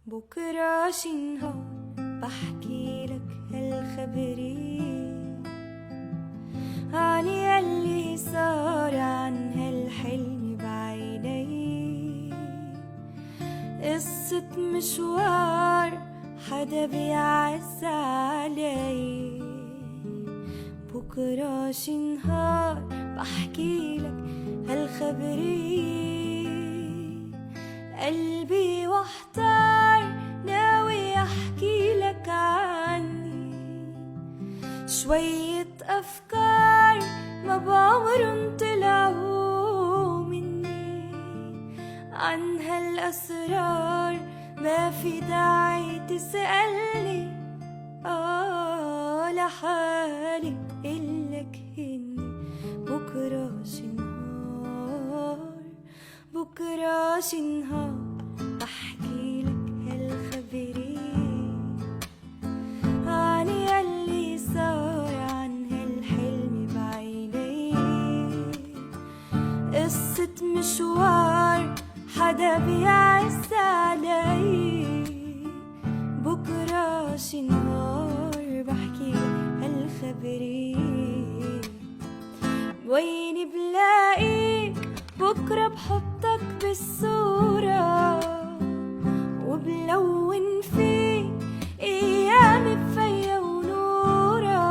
بكرة شي نهار بحكي لك هالخبرية عن يلي صار عن هالحلم بعيني. قصة مشوار حدا بيعز علي. بكرة شي نهار بحكي لك هالخبرية. قلبي واحتار ناوي احكي لك عني شوية افكار ما بعمرن طلعوا مني. عن هالاسرار ما في داعي تسألني، لحالي قلك هني. بكرة شي نهار بكرة شي نهار بحكي لك هالخبرية عن يلي صار عن هالحلم بعيني. قصة مشوار حدا بيعز علي. بكرة شي نهار بحكي لك هالخبرية. ويني بلاقيك بكرة بحطك بالصورة وبلون فيك ايامي بفيا ونورة.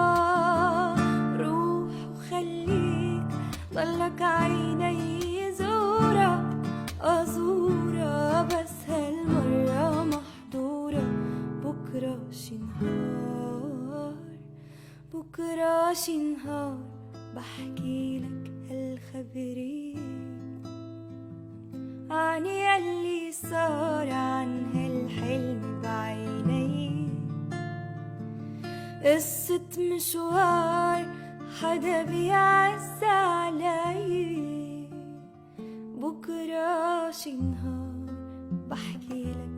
روح وخليك ضلك عيني زورة أزورة بس هالمرة محضورة. بكرة شي نهار بكرة شي نهار بحكي لك هالخبرية عن يلي صار عن هالحلم بعيني. قصة مشوار حدا بيعز علي. بكرة شي نهار بحكي لك